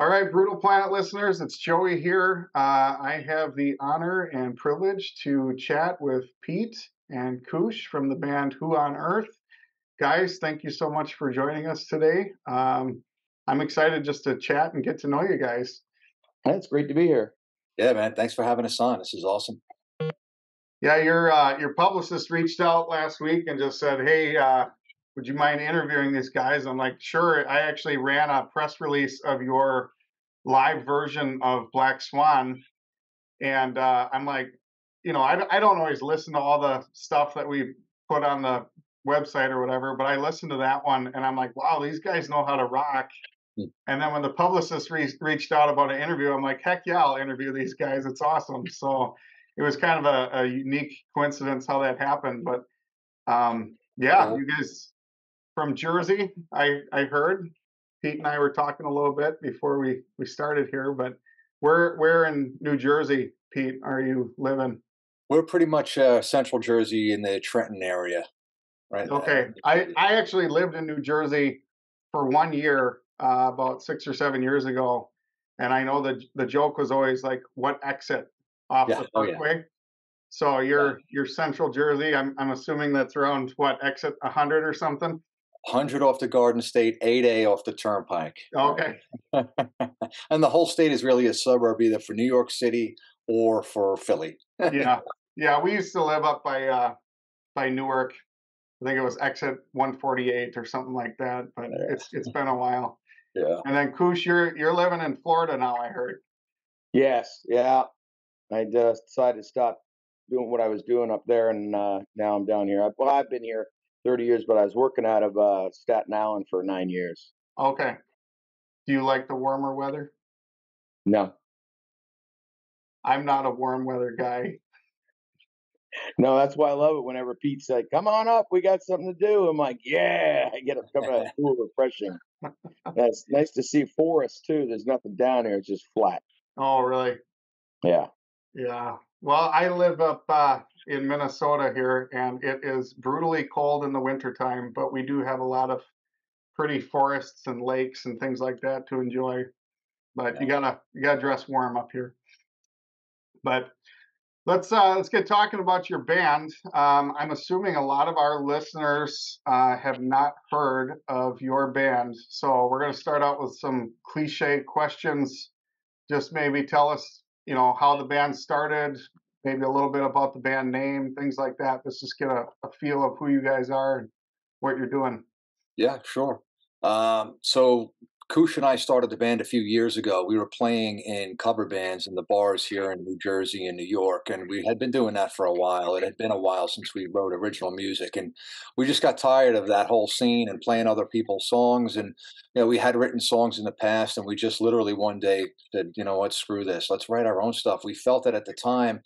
All right, Brutal Planet listeners, it's Joey here. I have the honor and privilege to chat with Pete and Coosh from the band Who on Earth. Guys, thank you so much for joining us today. I'm excited just to chat and get to know you guys. It's great to be here. Yeah, man. Thanks for having us on. This is awesome. Yeah, your publicist reached out last week and just said, "Hey, would you mind interviewing these guys?" I'm like, "Sure." I actually ran a press release of your live version of Black Swan, and I'm like, I don't always listen to all the stuff that we put on the website or whatever, but I listened to that one, and I'm like, wow, these guys know how to rock. And then when the publicist reached out about an interview, I'm like, heck yeah, I'll interview these guys. It's awesome. So it was kind of a unique coincidence how that happened. But yeah, you guys from Jersey, I heard. Pete and I were talking a little bit before we started here, but where in New Jersey, Pete, are you living? We're pretty much central Jersey in the Trenton area, right? Okay. I actually lived in New Jersey for 1 year, about 6 or 7 years ago. And I know the joke was always like, what exit off the Parkway? So you're central Jersey. I'm assuming that's around what, exit 100 or something? 100 off the Garden State, 8A off the Turnpike. Okay. And the whole state is really a suburb either for New York City or for Philly. Yeah. Yeah, we used to live up by Newark. I think it was exit 148 or something like that, but it's been a while. Yeah. And then Koosh, you're living in Florida now, I heard. Yes, yeah. I decided to stop doing what I was doing up there, and now I'm down here. I've been here 30 years, but I was working out of Staten Island for 9 years. Okay. Do you like the warmer weather? No. I'm not a warm weather guy. No, that's why I love it whenever Pete said, "Come on up, we got something to do." I'm like, "Yeah!" I get a cool, refreshing. It's nice to see forests too. There's nothing down here; it's just flat. Oh, really? Yeah. Yeah. Well, I live up in Minnesota here, and it is brutally cold in the wintertime, but we do have a lot of pretty forests and lakes and things like that to enjoy. But you gotta dress warm up here. But let's get talking about your band. I'm assuming a lot of our listeners have not heard of your band, so we're going to start out with some cliche questions. Just maybe tell us, how the band started, maybe a little bit about the band name, things like that. Let's just get a feel of who you guys are and what you're doing. Yeah, sure. So Coosh and I started the band a few years ago. We were playing in cover bands in the bars here in New Jersey and New York, and we had been doing that for a while. It had been a while since we wrote original music, and we just got tired of that whole scene and playing other people's songs. And we had written songs in the past, and we just literally one day said, "You know what? Screw this. Let's write our own stuff." We felt that at the time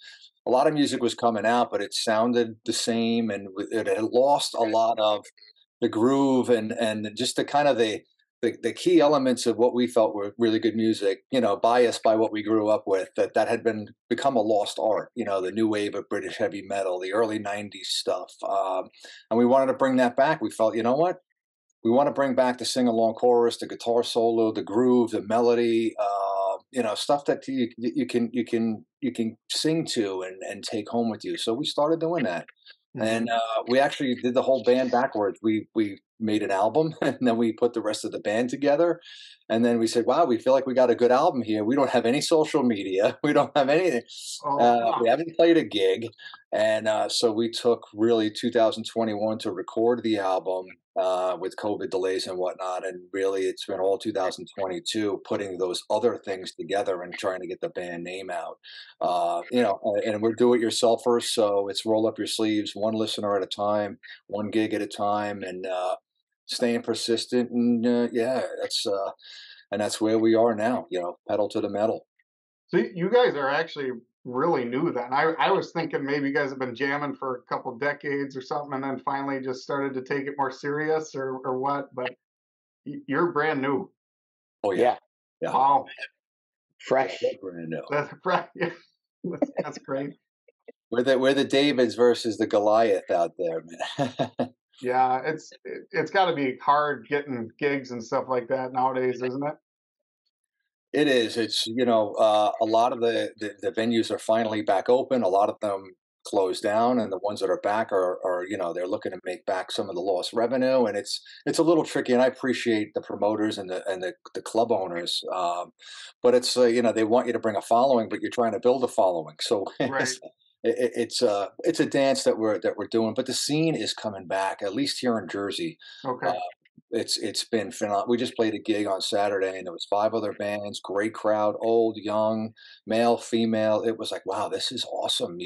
a lot of music was coming out, but it sounded the same, and it had lost a lot of the groove and just the kind of the key elements of what we felt were really good music, biased by what we grew up with, that had become a lost art, the new wave of British heavy metal, the early 90s stuff. And we wanted to bring that back. We felt, you know what? We want to bring back the sing-along chorus, the guitar solo, the groove, the melody, stuff that you can sing to and take home with you. So we started doing that. And we actually did the whole band backwards. We made an album, and then we put the rest of the band together. And then we said, wow, we feel like we got a good album here. We don't have any social media. We don't have anything. We haven't played a gig. And so we took really 2021 to record the album with COVID delays and whatnot. And really, it's been all 2022 putting those other things together and trying to get the band name out. And we're do-it-yourselfers, so it's roll up your sleeves, one listener at a time, one gig at a time, and staying persistent. And that's where we are now. Pedal to the metal. So you guys are actually really new then. I was thinking maybe you guys have been jamming for a couple decades or something, and then finally just started to take it more serious or what, but you're brand new. Oh yeah. Wow. Fresh. Brand new. That's that's great. We're the Davids versus the Goliath out there, man. Yeah, it's got to be hard getting gigs and stuff like that nowadays, isn't it? It is. It's, a lot of the venues are finally back open. A lot of them closed down, and the ones that are back are they're looking to make back some of the lost revenue, and it's a little tricky. And I appreciate the promoters and the club owners, but it's they want you to bring a following, but you're trying to build a following. So Right. it's a dance that we're doing, but the scene is coming back, at least here in Jersey. Uh, Okay. it's been phenomenal. We just played a gig on Saturday, and there was 5 other bands, great crowd, old, young, male, female. It was like, wow, this is awesome.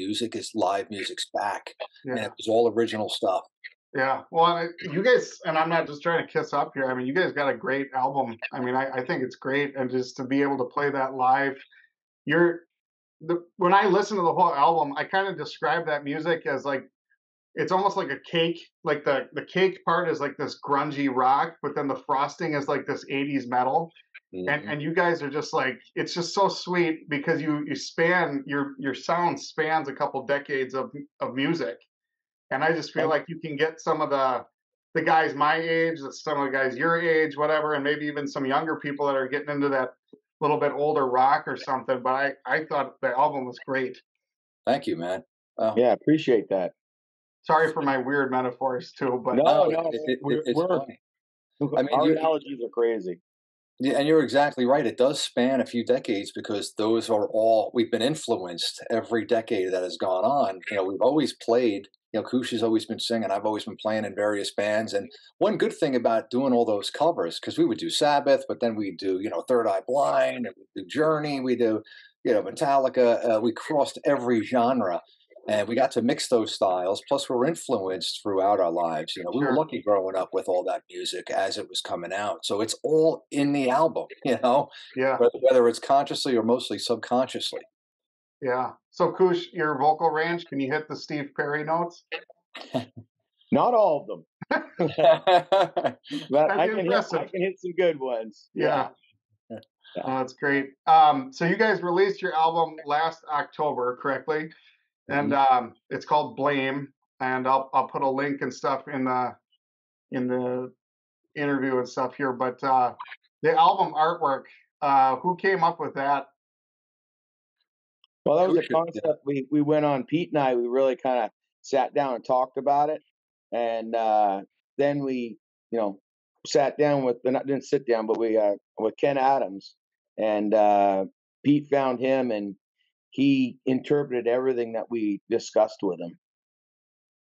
Live music's back, and it Yeah. was all original stuff. Yeah. Well, you guys, and I'm not just trying to kiss up here. I mean, you guys got a great album. I mean, I think it's great, and just to be able to play that live, you're when I listen to the whole album, I kind of describe that music as like it's almost like a cake. Like the cake part is like this grungy rock, but then the frosting is like this 80s metal. Mhm. And you guys are just like it's just so sweet because you span your sound spans a couple decades of music. And I just feel Thank like you can get some of the guys my age, some of the guys your age, whatever, and maybe even some younger people that are getting into that little bit older rock or something. But I thought the album was great. Thank you, man. Yeah, appreciate that. Sorry for my weird metaphors too, but No, No, no, it's we're funny. I mean, our you analogies are crazy. Yeah, and you're exactly right. It does span a few decades because those are all we've been influenced every decade that has gone on. We've always played. Coosh has always been singing. I've always been playing in various bands. And one good thing about doing all those covers, because we would do Sabbath, but then we do, Third Eye Blind, and we do Journey, we do, Metallica. We crossed every genre, and we got to mix those styles. Plus, we're influenced throughout our lives. We were sure. lucky growing up with all that music as it was coming out. So it's all in the album, Yeah, whether it's consciously or mostly subconsciously. yeah. So Kush, your vocal range, can you hit the Steve Perry notes? Not all of them, but That'd be I impressive. can hit some good ones. Yeah. Yeah. Oh, that's great. So you guys released your album last October, correctly? And Mhm. it's called Blame. And I'll put a link and stuff in the interview and stuff here. But the album artwork, who came up with that? Well, that was a Cooch, yeah. concept we went on. Pete and I, we really kind of sat down and talked about it, and then we, you know, sat down with, not didn't sit down, but we with Ken Adams, and Pete found him, and he interpreted everything that we discussed with him.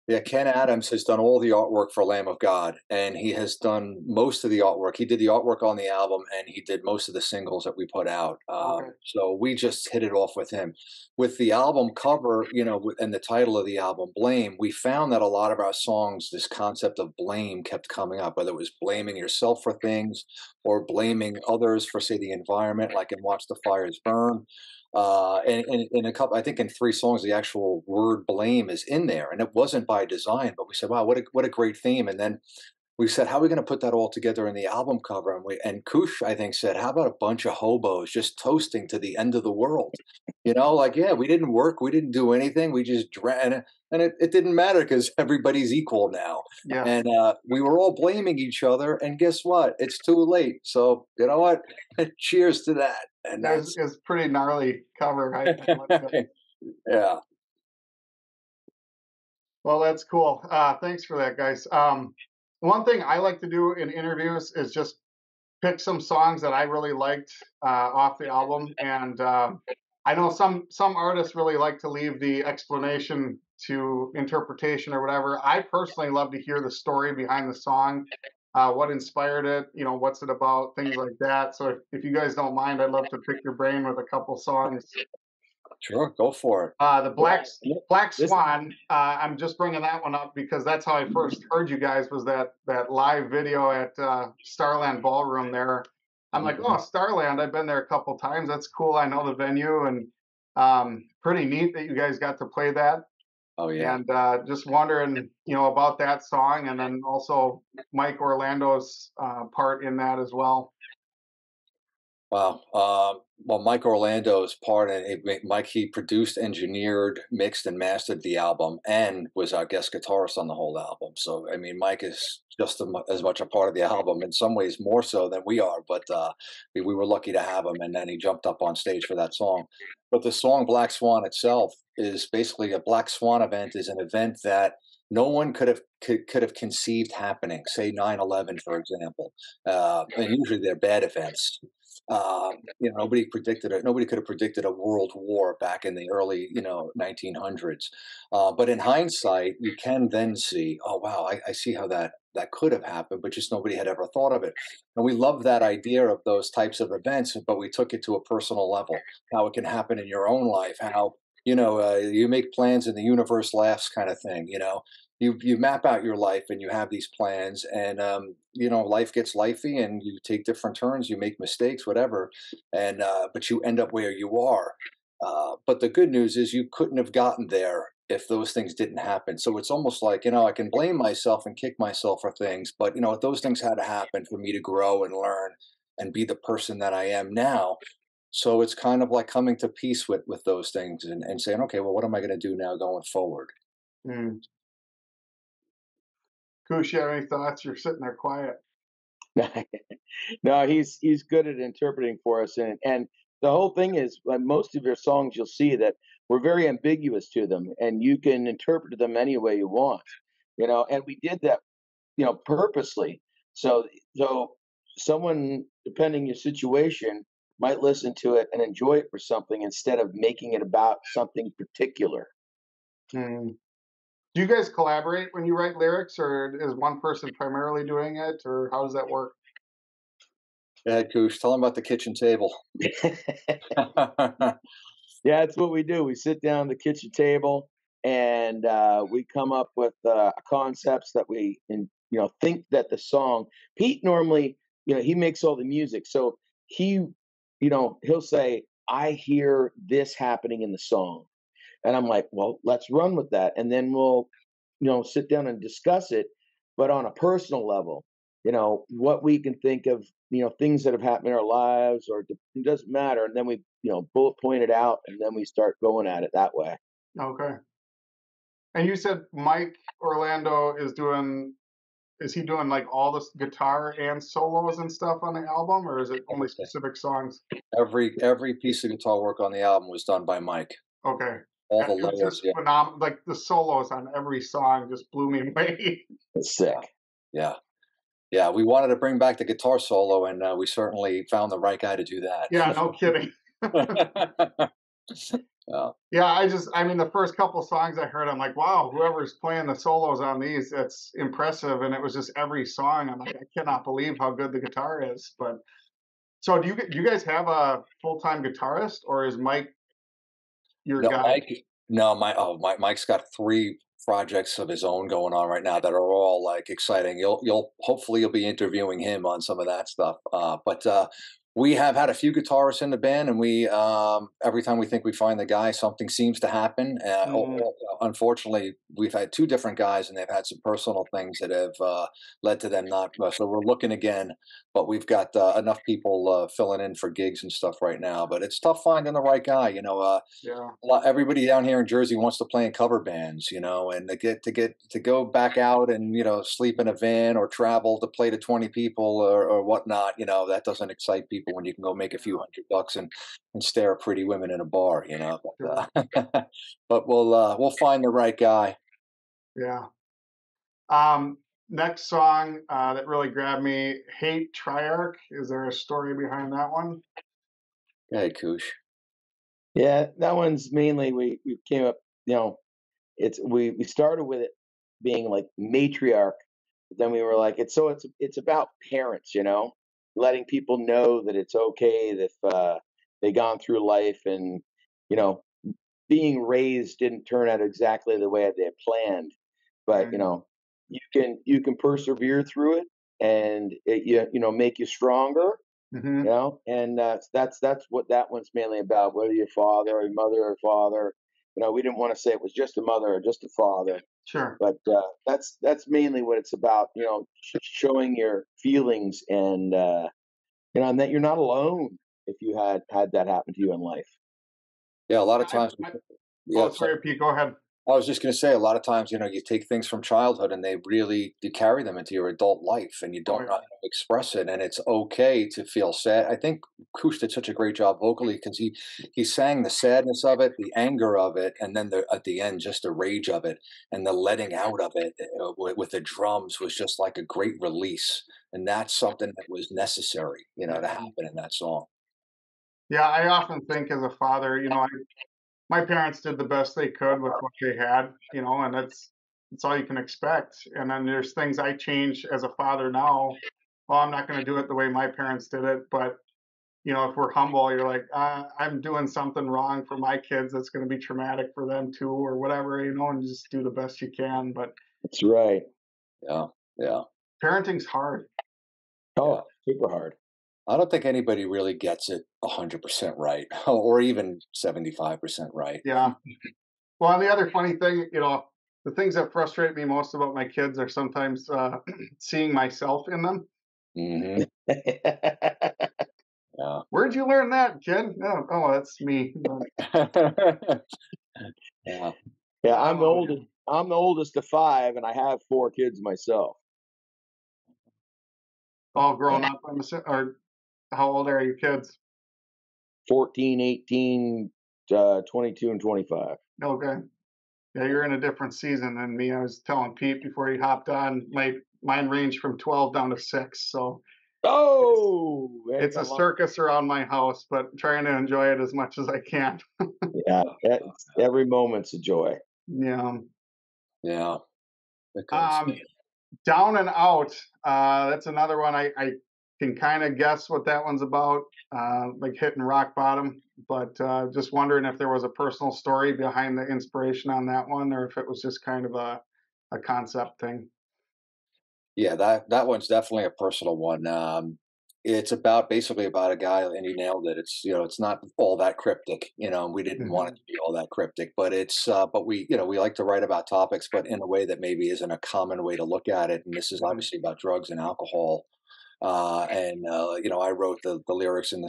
Yeah, Ken Adams has done all the artwork for Lamb of God, and he has done most of the artwork. He did the artwork on the album, and he did most of the singles that we put out. Okay, So we just hit it off with him. With the album cover, and the title of the album, Blame, we found that a lot of our songs, this concept of blame kept coming up, whether it was blaming yourself for things or blaming others for, say, the environment, like in Watch the Fires Burn. And in a couple, I think in 3 songs, the actual word blame is in there, and it wasn't by design, but we said, wow, what a great theme. And then we said, how are we going to put that all together in the album cover? And Koosh, I think, said, how about a bunch of hobos just toasting to the end of the world? Like, yeah, we didn't work, we didn't do anything, we just drank, and it didn't matter because everybody's equal now. yeah, And we were all blaming each other, and guess what? It's too late. So you know what? Cheers to that. And that's it's pretty gnarly cover. I like that. yeah. Well, that's cool. Thanks for that, guys. One thing I like to do in interviews is just pick some songs that I really liked off the album, and I know some artists really like to leave the explanation to interpretation or whatever. I personally love to hear the story behind the song, what inspired it, what's it about, things like that. So if you guys don't mind, I'd love to pick your brain with a couple songs. Sure, go for it. The Yeah, Black this Swan. I'm just bringing that one up because that's how I first heard you guys was that live video at Starland Ballroom there. I'm like, oh, Mhm. Starland. I've been there a couple times. That's cool. I know the venue and pretty neat that you guys got to play that. Oh yeah. And just wondering, about that song and then also Mike Orlando's part in that as well. Wow. Well, Mike Orlando is part, and Mike, he produced, engineered, mixed, and mastered the album, and was our guest guitarist on the whole album. So, I mean, Mike is just as much a part of the album, in some ways more so than we are. But we were lucky to have him, and then he jumped up on stage for that song. But the song "Black Swan" itself is basically a Black Swan event. Is an event that no one could have conceived happening. Say 9/11, for example, and usually they're bad events. Nobody predicted it. Nobody could have predicted a world war back in the early, 1900s. But in hindsight, you can then see, oh wow, I see how that could have happened, but just nobody had ever thought of it. And we love that idea of those types of events, but we took it to a personal level, how it can happen in your own life, how you make plans and the universe laughs, kind of thing. You map out your life and you have these plans, and life gets lifey and you take different turns, you make mistakes, whatever, and but you end up where you are. But the good news is you couldn't have gotten there if those things didn't happen. So it's almost like, I can blame myself and kick myself for things, but those things had to happen for me to grow and learn and be the person that I am now. So it's kind of like coming to peace with those things, and saying, okay, well, what am I going to do now going forward? Mm. Coosh, you have any thoughts? You're sitting there quiet. No, he's good at interpreting for us, and the whole thing is, like most of your songs, you'll see that we're very ambiguous to them, and you can interpret them any way you want, And we did that, purposely. So someone, depending your situation, might listen to it and enjoy it for something instead of making it about something particular. Mm. Do you guys collaborate when you write lyrics, or is one person primarily doing it, or how does that work? Go ahead, Koosh. Tell them about the kitchen table. Yeah, that's what we do. We sit down at the kitchen table and we come up with concepts that think that the song. Pete normally, he makes all the music, so he'll say, "I hear this happening in the song," and I'm like, "Well, let's run with that," and then we'll, sit down and discuss it, but on a personal level. What we can think of, things that have happened in our lives, or it doesn't matter, and then we, bullet point it out, and then we start going at it that way. Okay. And you said Mike Orlando is he doing like all the guitar and solos and stuff on the album, or is it only Everything. specific songs? Every piece of guitar work on the album was done by Mike. Okay. All Yeah, the it was layers, just yeah, phenomenal. Like the solos on every song just blew me away. It's sick. yeah, yeah. We wanted to bring back the guitar solo, and we certainly found the right guy to do Yeah, no kidding. that. Yeah. Yeah, I mean, the first couple songs I heard, I'm like, wow, whoever's playing the solos on these, that's impressive. And it was just every song. I'm like, I cannot believe how good the guitar is. But so do you guys have a full-time guitarist, or is Mike your No, guy? Mike. No, Mike's got three projects of his own going on right now that are all like exciting. You'll hopefully you'll be interviewing him on some of that stuff. But we have had a few guitarists in the band, and we every time we think we find the guy, something seems to happen. Mhm. Unfortunately, we've had two different guys, and they've had some personal things that have led to them not. So we're looking again, but we've got enough people filling in for gigs and stuff right now. But it's tough finding the right guy. Yeah, Everybody down here in Jersey wants to play in cover bands, and to go back out and sleep in a van or travel to play to 20 people or whatnot. That doesn't excite people when you can go make a few $100 and stare at pretty women in a bar. sure. But we'll find the right guy. Yeah. Um, Next song that really grabbed me, Hate Triarch. Is there a story behind that one? Hey, Koosh. Yeah, that one's mainly we came up, we started with it being like matriarch, but then we were like, it's about parents, letting people know that it's okay if they gone through life, and you know being raised didn't turn out exactly the way they had planned, but Mm, you can persevere through it, and make you stronger, mhm, and that's what that one's mainly about. Whether your father or your mother or father, we didn't want to say it was just a mother or just a father, sure. but that's mainly what it's about. Showing your feelings, and and that you're not alone. if you had that happen to you in life. Yeah, a lot of I, times. I, Yeah, oh, sorry, Pete. Go ahead. I was just going to say, a lot of times, you take things from childhood and they really you carry them into your adult life, and you Oh don't know yeah. how to express it, and it's okay to feel sad. I think Kush did such a great job vocally because he sang the sadness of it, the anger of it, and then at the end, just the rage of it and the letting out of it with the drums was just like a great release, and that's something that was necessary, to Yeah. happen in that song. Yeah. I often think as a father, my parents did the best they could with what they had, and that's all you can expect. And then there's things I change as a father now. Well, I'm not going to do it the way my parents did it, but if we're humble, you're like, I'm doing something wrong for my kids that's going to be traumatic for them too, or whatever, and just do the best you can. But That's right. Yeah, yeah, parenting's hard. yeah. Oh, super hard. I don't think anybody really gets it 100% right, or even 75% right. Yeah. Well, and the other funny thing, the things that frustrate me most about my kids are sometimes seeing myself in them. Hmm. Yeah. Where'd you learn that, kid? Oh, that's me. Yeah. Yeah, I'm the Oh, oldest. I'm the oldest of 5, and I have 4 kids myself. all grown up. Or how old are your kids? 14, 18, 22, and 25. Okay. Yeah, you're in a different season than me. I was telling Pete before he hopped on, mine ranged from 12 down to 6. So it's Oh, it's I a love. circus around my house, but trying to enjoy it as much as I can. Yeah, that's every moment's a joy. Yeah. Yeah. It goes. Um, Down and Out. That's another one I can kind of guess what that one's about, like hitting rock bottom. But just wondering if there was a personal story behind the inspiration on that one, or if it was just kind of a concept thing. Yeah, that one's definitely a personal one. It's basically about a guy, and he nailed it. It's not all that cryptic. We didn't want it Hmm. to be all that cryptic, but but we like to write about topics, but in a way that maybe isn't a common way to look at it. And this is Hmm. obviously about drugs and alcohol. And I wrote the lyrics in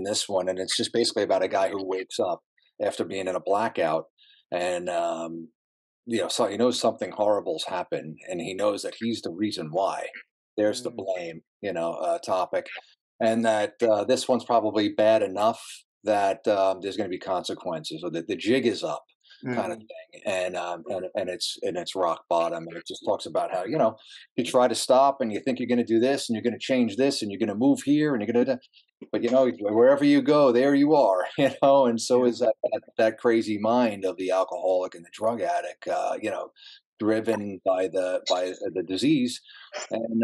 this one, and it's just basically about a guy who wakes up after being in a blackout, and so he knows something horrible's happened, and he knows that he's the reason why. There's the blame, topic, and that this one's probably bad enough that there's going to be consequences, or that the jig is up, kind of Hmm. thing, and it's rock bottom, and it just talks about how you try to stop, and you think you're going to do this, and you're going to change this, and you're going to move here, and you're going to but wherever you go, there you are, and so Yeah. is that crazy mind of the alcoholic and the drug addict, driven by the disease, and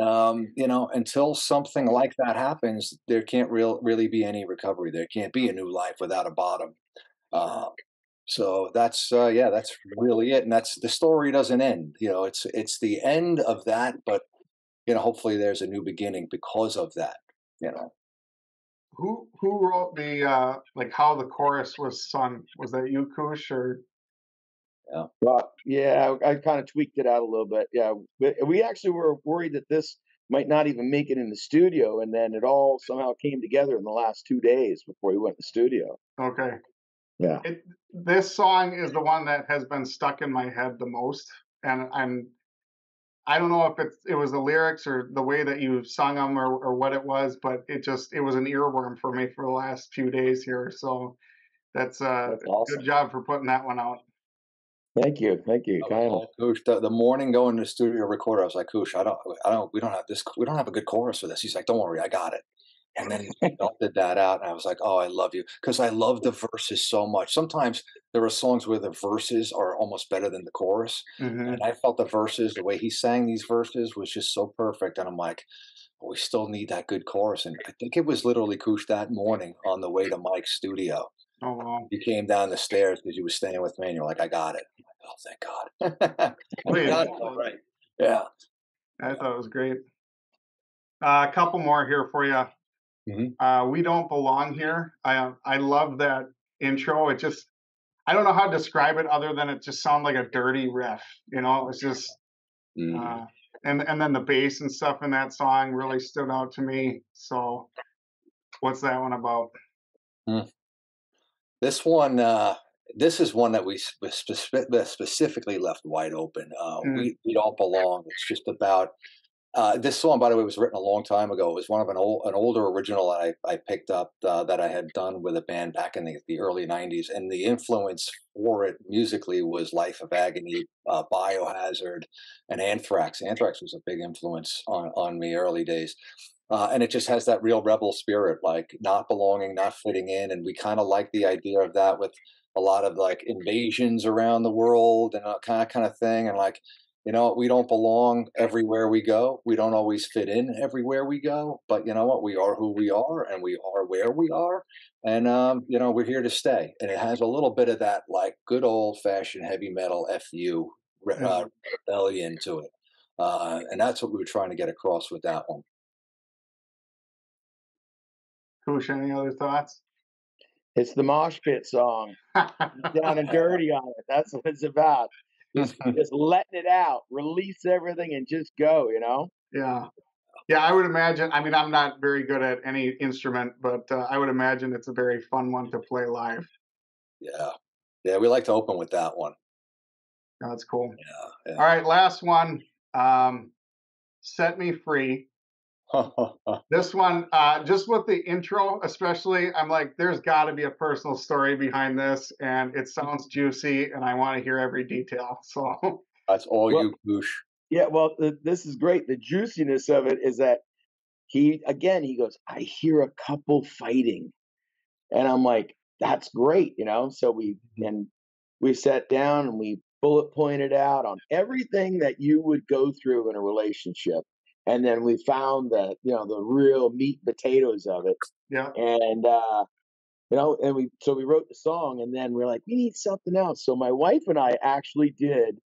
until something like that happens, there can't really be any recovery. There can't be a new life without a bottom. Uh, so that's really it, and that's the story doesn't end. It's the end of that, but hopefully there's a new beginning because of that. You know. Who wrote the like how the chorus was sung? Was that you, Koosh, or Yeah. Well, yeah, I kind of tweaked it out a little bit. Yeah, we actually were worried that this might not even make it in the studio, and then it all somehow came together in the last 2 days before we went in the studio. okay? Yeah. This song is the one that has been stuck in my head the most, and I don't know if it was the lyrics or the way that you sung them, or what it was, but it was an earworm for me for the last few days here. So that's That's good awesome. job for putting that one out. Thank you, That was kindly. all Koosh. The morning going to the studio to record, I was like, Koosh, we don't have a good chorus for this. He's like, don't worry, I got it. And then he belted that out, and I was like, oh, I love you, because I love the verses so much. Sometimes there are songs where the verses are almost better than the chorus, and Hmm. I felt the verses, the way he sang these verses, was just so perfect. And I'm like, but we still need that good chorus. And I think it was literally Koosh that morning on the way to Mike's studio. Oh wow, You came down the stairs because you were staying with me, and you're like, I got it. I'm like, oh, thank God. And he please. got it all right. Yeah. I thought it was great. A couple more here for you. Mhm. We Don't Belong Here. I love that intro. I don't know how to describe it other than it just sounded like a dirty riff. It was just Mhm. uh, and then the bass and stuff in that song really stood out to me. So What's that one about? Mm. This one, this is one that we specifically left wide open. Mm, We don't belong. It's just about this song, by the way, was written a long time ago. It was one of an older original that I picked up that I had done with a band back in the early '90s, and the influence for it musically was Life of Agony, Biohazard, and Anthrax. Anthrax was a big influence on me early days. And it just has that real rebel spirit, like not belonging, not fitting in, and we kind of like the idea of that with a lot of like invasions around the world and kind of thing, and like we don't belong everywhere we go. We don't always fit in everywhere we go, but you know what? We are who we are and we are where we are. And, we're here to stay. And it has a little bit of that like good old fashioned heavy metal FU mm. rebellion to it. And that's what we were trying to get across with that one. Koosh, any other thoughts? It's the mosh pit song. Down and dirty on it. That's what it's about. Just letting it out, release everything, and just go. Yeah. Yeah, I would imagine. I mean, I'm not very good at any instrument, but I would imagine it's a very fun one to play live. Yeah. Yeah. We like to open with that one. Yeah, that's cool. Yeah. All right, last one. Um, Set Me Free. Yeah. This one, just with the intro, especially, I'm like, there's got to be a personal story behind this, and it sounds juicy, and I want to hear every detail. So, That's all Well, you, Goosh. yeah. Well, this is great. The juiciness of it is that he goes, I hear a couple fighting, and I'm like, that's great. So we sat down and we bullet pointed out on everything that you would go through in a relationship. And then we found the real meat and potatoes of it. yeah. And, and we wrote the song and then we're like, we need something else. So my wife and I actually did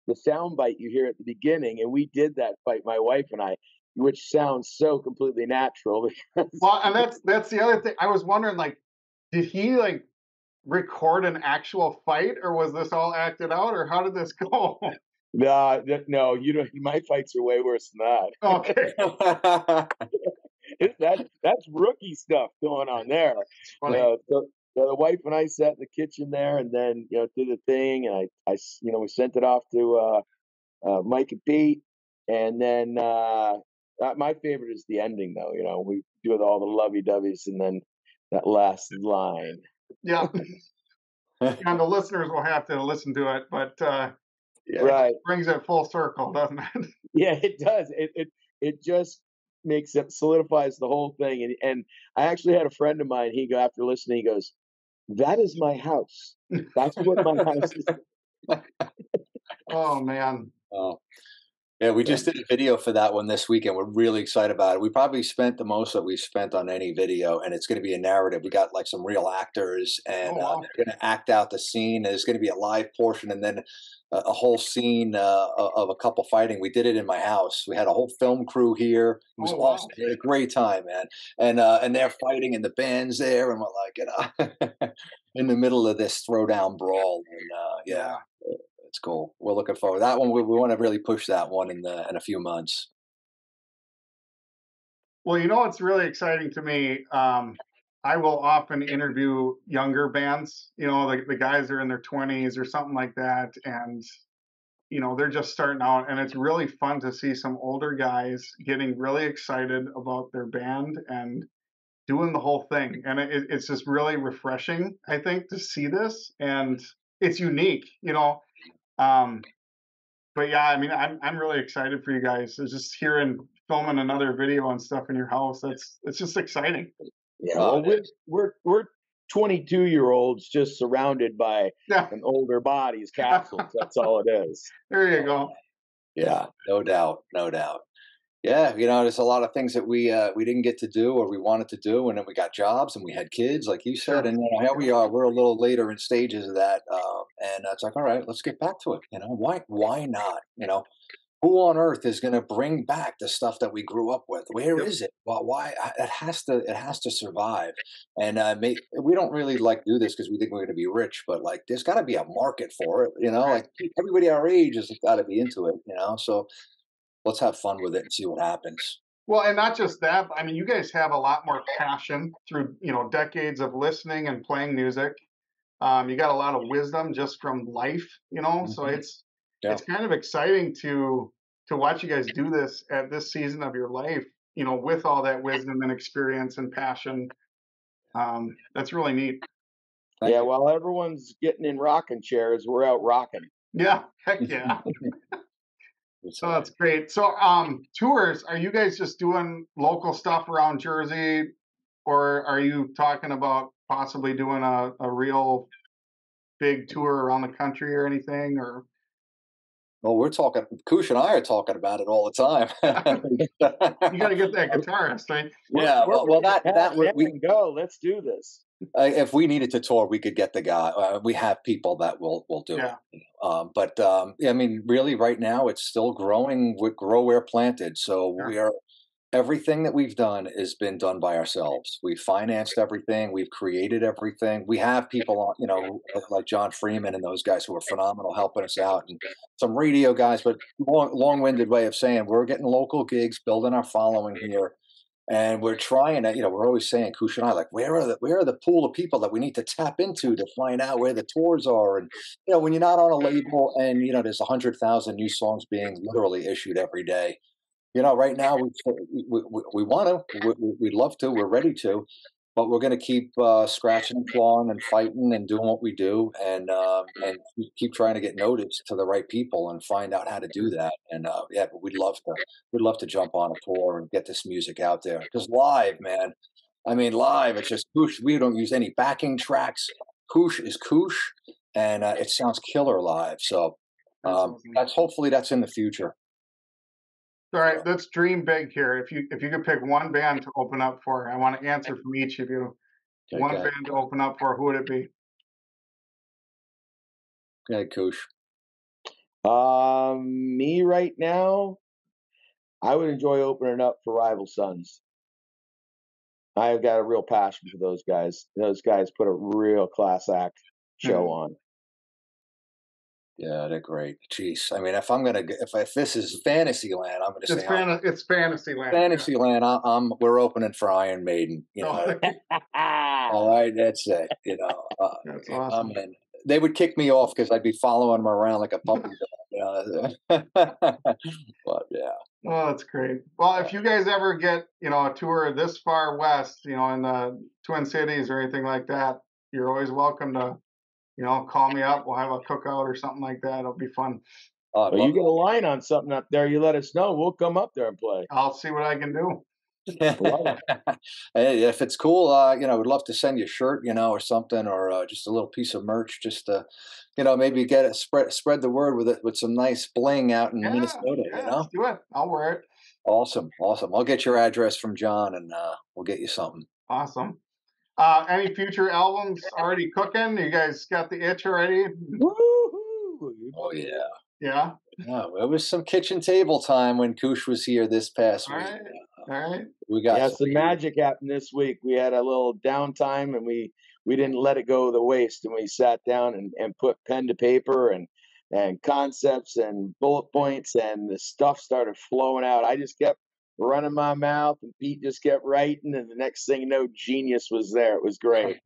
the sound bite you hear at the beginning. And we did that fight, my wife and I, which sounds so completely natural because Well, and that's the other thing. I was wondering, like, did he like record an actual fight, or was this all acted out, or how did this go? no, no, you don't. My fights are way worse than that. Okay, That's rookie stuff going on there. it's funny. So the wife and I sat in the kitchen there, and then did the thing, and we sent it off to Mike and Pete, and then my favorite is the ending, though. We do with all the lovey doveys, and then that last line. Yeah, and the listeners will have to listen to it, but yeah, it Right. brings it full circle, doesn't it? Yeah, it does. It just makes it solidifies the whole thing. And I actually had a friend of mine. He go after listening. He goes, "That is my house. That's what my house is." Oh man. Oh, yeah, we Yeah. just did a video for that one this weekend. We're really excited about it. We probably spent the most that we've spent on any video, and it's going to be a narrative. We got like some real actors, Oh and wow. they're going to act out the scene. There's going to be a live portion, and then a whole scene of a couple fighting. We did it in my house. We had a whole film crew here. It was Oh awesome. wow. We had a great time, man. And they're fighting, and the band's there, and we're like, in the middle of this throwdown brawl, and yeah. Yeah. It's cool. We're looking forward. That one, we want to really push that one in a few months. Well, what's really exciting to me? I will often interview younger bands. The guys are in their 20s or something like that, and they're just starting out, and it's really fun to see some older guys getting really excited about their band and doing the whole thing. And it's just really refreshing, I think, to see this, and it's unique. Um, but yeah, I mean, I'm really excited for you guys. It's just hearing filming another video and stuff in your house. It's just exciting. Yeah. Oh, Well, it is. we're 22-year-olds just surrounded by Yeah, an older body's capsules. That's all it is. there you go. Yeah, no doubt, no doubt. Yeah, there's a lot of things that we didn't get to do or we wanted to do, and then we got jobs and we had kids, like you said, Sure. and here we are. We're a little later in stages of that, and it's like, all right, let's get back to it. Why not? Who on earth is going to bring back the stuff that we grew up with? Where Yep. is it? Why? It has to survive. And we don't really like do this because we think we're going to be rich, but like, there's got to be a market for it. Right. Like everybody our age has got to be into it. So let's have fun with it and see what happens. Well, and not just that, but I mean, you guys have a lot more passion through, decades of listening and playing music. You got a lot of wisdom just from life, so Mhm. it's Yeah, kind of exciting to watch you guys do this at this season of your life, with all that wisdom and experience and passion. That's really neat. thank Yeah, you. while everyone's getting in rocking chairs, we're out rocking. Yeah, heck yeah. That's Oh, that's right. great. So, tours, are you guys just doing local stuff around Jersey, or are you talking about possibly doing a real big tour around the country or anything? Or Well, we're talking. Koosh and I are talking about it all the you got to time. get that guitarist, right? Yeah, We're well, ready to pack that now we and go. Let's do this. if we needed to tour, we could get the guy. We have people that will do it. Yeah, But yeah, I mean, really, right now it's still growing. We grow where planted, so sure. we are. Everything that we've done has been done by ourselves. We've financed everything. We've created everything. We have people on, like John Freeman and those guys who are phenomenal helping us out, and some radio guys. But long-winded way of saying we're getting local gigs, building our following here, and we're trying to, we're always saying, Kush and I, like, where are the pool of people that we need to tap into to find out where the tours are? And, when you're not on a label and, there's 100,000 new songs being literally issued every day. Right now we want to, we'd love to, we're ready to, but we're going to keep scratching and clawing and fighting and doing what we do, and keep trying to get noticed to the right people and find out how to do that. And yeah, but we'd love to jump on a tour and get this music out there because live, man. I mean, live, it's just Koosh. We don't use any backing tracks. Koosh is Koosh, and it sounds killer live. So That's awesome. that's hopefully that's in the future. All right, So, let's dream big here. If you could pick one band to open up for, I want to answer from each of you. okay, One go ahead. band to open up for, who would it be? Go ahead, Koosh. Me right now, I would enjoy opening up for Rival Sons. I've got a real passion for those guys. Those guys put a real class act show Mhm. on. Yeah, they're great. Jeez, I mean, if this is Fantasyland, I'm gonna say It's Fantasyland. Yeah. Fantasyland. We're opening for Iron Maiden. Oh, All right, that's it. that's I'm awesome. in. They would kick me off because I'd be following them around like a puppy dog. But yeah, Oh, that's great. Well, uh, if you guys ever get, a tour this far west, in the Twin Cities or anything like that, you're always welcome to, call me up. We'll have a cookout or something like that. It'll be fun. I'd Well, love you get a line on something up there, you let us know. We'll come up there and play. I'll see what I can do. Love it. Hey, if it's cool, we'd love to send you a shirt, or something, or just a little piece of merch, just to, maybe get it spread the word with it with some nice bling out in Yeah, Minnesota. yeah, let's do it. I'll wear it. Awesome, awesome. I'll get your address from John, and we'll get you something. Awesome. Any future albums already cooking? You guys got the itch already? Woo-hoo! You Oh better believe yeah, Yeah. yeah. It was some kitchen table time when Koosh was here this past All week. right. All right. We got yeah, some. some magic happened this week. We had a little downtime and we didn't let it go to waste and we sat down and put pen to paper and concepts and bullet points and the stuff started flowing out. I just kept running my mouth and Pete just kept writing and the next thing you know, genius was there. It was great.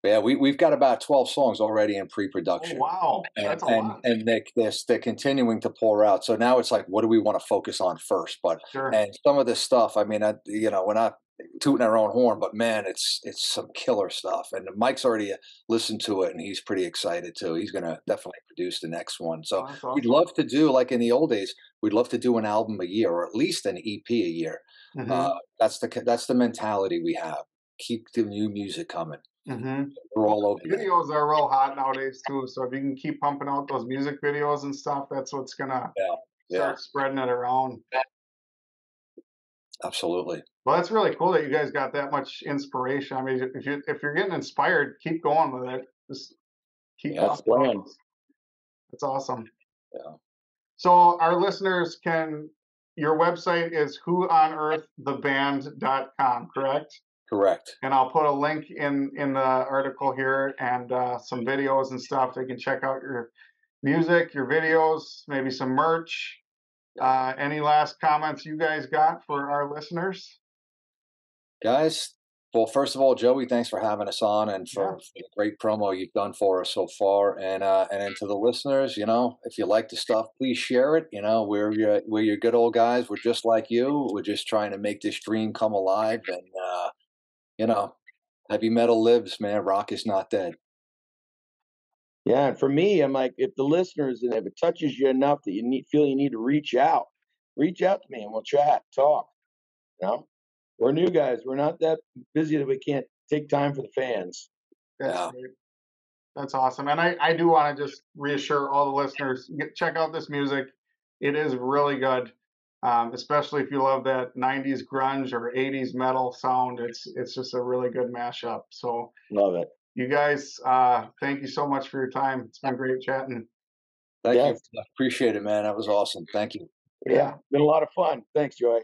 Yeah, we've got about 12 songs already in Oh, pre-production, wow. and That's a and lot. and they're continuing to pour out. So now it's like, what do we want to focus on first? But Sure. and some of this stuff, I mean, we're not tooting our own horn, but man, it's some killer stuff. And Mike's already listened to it, and he's pretty excited too. He's gonna definitely produce the next one. So Oh, that's we'd awesome. love to do like in the old days. We'd love to do an album a year, or at least an EP a year. Uh, Mm-hmm. that's the mentality we have. Keep the new music coming. Mm-hmm. We're Well, all over that. videos are real hot nowadays too. So if you can keep pumping out those music videos and stuff, that's what's gonna Yeah, yeah, start spreading it around. absolutely. Well, that's really cool that you guys got that much inspiration. I mean, if you're getting inspired, keep going with it. Just keep Yeah, That's the pumping out plan. those. That's awesome. yeah, So our listeners can. Your website is whoonearththeband.com, correct? correct. And I'll put a link in the article here and some videos and stuff. They can check out your music, your videos, maybe some merch. Any last comments you guys got for our listeners? Guys, well, first of all, Joey, thanks for having us on and Yeah, for the great promo you've done for us so far. And then to the listeners, if you like the stuff, please share it. We're your good old guys. We're just like you. We're just trying to make this dream come alive. And you know, heavy metal lives, man. Rock is not dead. Yeah, and for me, I'm like, if the listeners, and if it touches you enough that feel you need to reach out to me and we'll chat, talk. You know, we're new guys. We're not that busy that we can't take time for the fans. that's Yeah. great. That's awesome. And I do want to just reassure all the listeners, check out this music. It is really good. Especially if you love that 90s grunge or 80s metal sound. It's just a really good mashup. So Love it. you guys, thank you so much for your time. It's been great chatting. Thank Yeah, you. I appreciate it, man. That was awesome. Thank you. Yeah. yeah, been a lot of fun. Thanks, Joy.